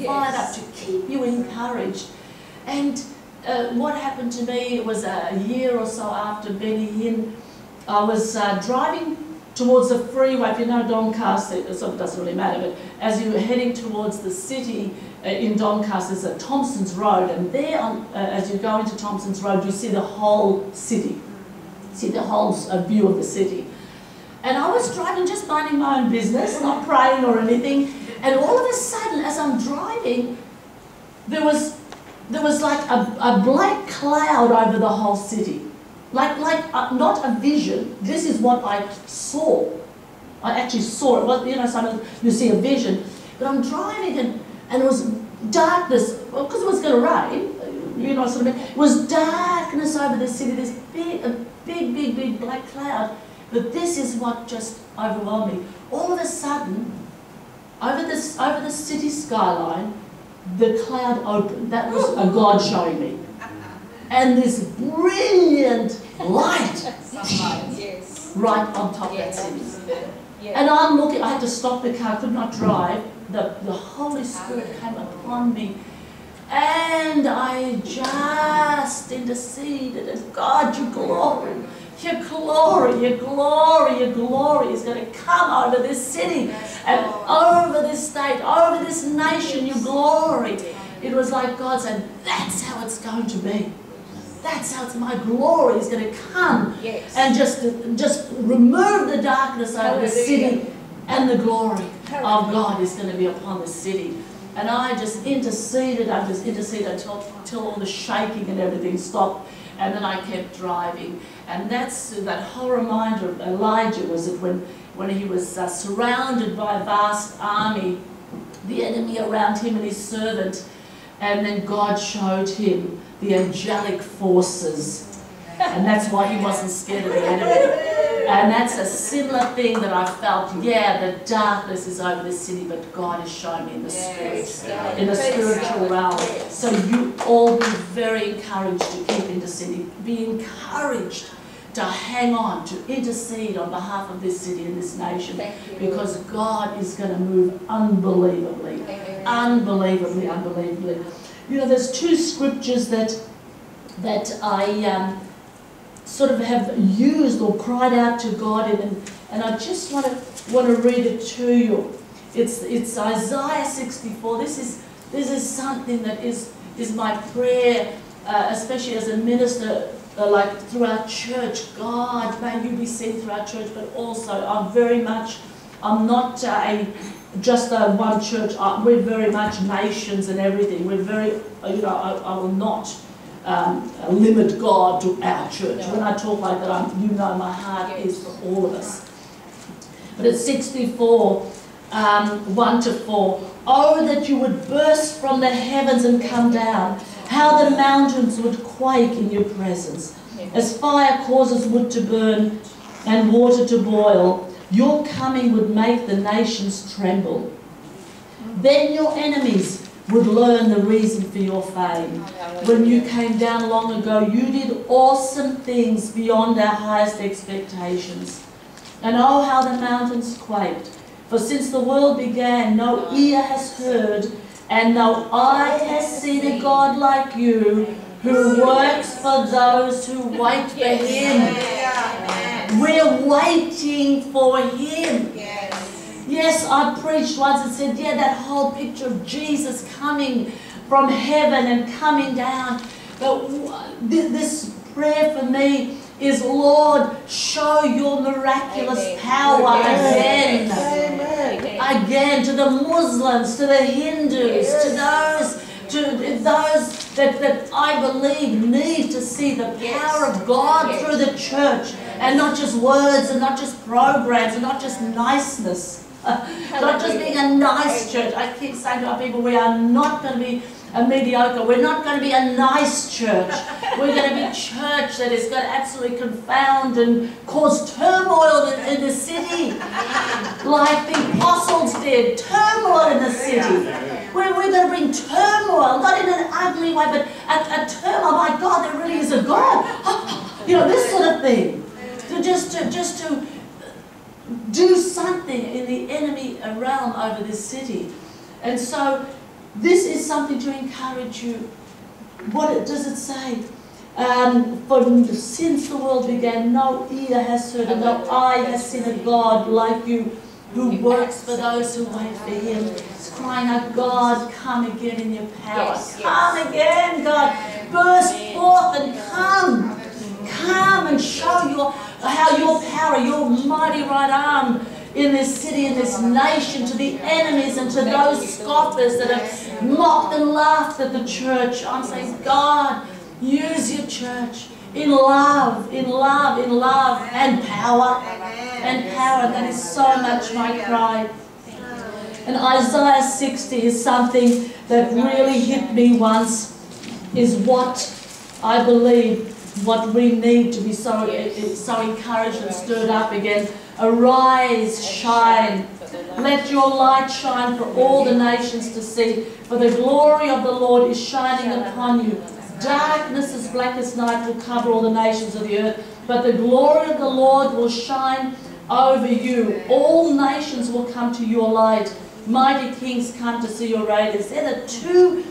fired up, to keep you encouraged. And what happened to me, it was a year or so after Benny Hinn, I was driving towards the freeway. If you know Doncaster, it doesn't really matter, but as you were heading towards the city in Doncaster, there's a Thompson's Road, and there, as you go into Thompson's Road, you see the whole city, see the whole view of the city. And I was driving, just minding my own business, not praying or anything, and all of a sudden, as I'm driving, there was like a black cloud over the whole city. Like not a vision. This is what I saw. I actually saw it. Well, you know, sometimes you see a vision. But I'm driving and it was darkness, because it was going to rain, you know, sort of. It was darkness over the city, this big black cloud. But this is what just overwhelmed me. All of a sudden, over the city skyline, the cloud opened. That was a God showing me. And this brilliant light right on top of that city. And I'm looking, I had to stop the car, I could not drive. The Holy Spirit came upon me. And I just interceded, and God, your glory is going to come over this city and over this state, over this nation, your glory. It was like God said, that's how it's going to be. That's how my glory is going to come and just remove the darkness over the city, and the glory of God is going to be upon the city. And I just interceded until all the shaking and everything stopped, and then I kept driving. And that whole reminder of Elijah was it when he was surrounded by a vast army, the enemy around him and his servant, and then God showed him the angelic forces, and that's why he wasn't scared of the enemy. And that's a similar thing that I felt. Yeah, the darkness is over the city, but God has shown me in the spirit, in the spiritual realm. So you all be very encouraged to keep interceding. Be encouraged to hang on, to intercede on behalf of this city and this nation, because God is going to move unbelievably, unbelievably. You know, there's two scriptures that I sort of have used or cried out to God in, and I just want to read it to you. It's Isaiah 64. This is something that is my prayer, especially as a minister, like through our church. God, may you be seen through our church, but also I'm not just a one church. We're very much nations and everything. We're very, you know, I will not limit God to our church. When I talk like that, you know my heart is for all of us. But it's 64, 1 to 4. Oh, that you would burst from the heavens and come down. How the mountains would quake in your presence. As fire causes wood to burn and water to boil, your coming would make the nations tremble. Then your enemies would learn the reason for your fame. When you came down long ago, you did awesome things beyond our highest expectations. And oh, how the mountains quaked. For since the world began, no ear has heard, and no eye has seen a God like you, who works for those who wait for Him. We're waiting for Him. Yes, I preached once and said, yeah, that whole picture of Jesus coming from heaven and coming down. But this prayer for me is, Lord, show your miraculous power again. Again, to the Muslims, to the Hindus, to those that I believe need to see the power of God through the church, and not just words and not just programs and not just niceness. Not just being a nice church. I keep saying to our people, we are not going to be a mediocre. We're not going to be a nice church. We're going to be a church that is going to absolutely confound and cause turmoil in the city, like the apostles did. Turmoil in the city. We're going to bring turmoil, not in an ugly way, but a turmoil. My God, there really is a God. You know, this sort of thing. Just to do something in the enemy realm over this city. And so this is something to encourage you. What does it say? For since the world began, no ear has heard and no eye has seen a God like you, who works for those who wait for Him. It's crying out, God, come again in your power. Come again, God. Burst forth and come. Come and show how your power, your mighty right arm in this city, in this nation, to the enemies and to those scoffers that have mocked and laughed at the church. I'm saying, God, use your church in love, in love, in love, and power. And power. That is so much my cry. And Isaiah 60 is something that really hit me once, is what I believe, what we need to be so encouraged and stirred up again. Arise, shine. Let your light shine for all the nations to see. For the glory of the Lord is shining upon you. Darkness as black as night will cover all the nations of the earth, but the glory of the Lord will shine over you. All nations will come to your light. Mighty kings come to see your radiance. They're the two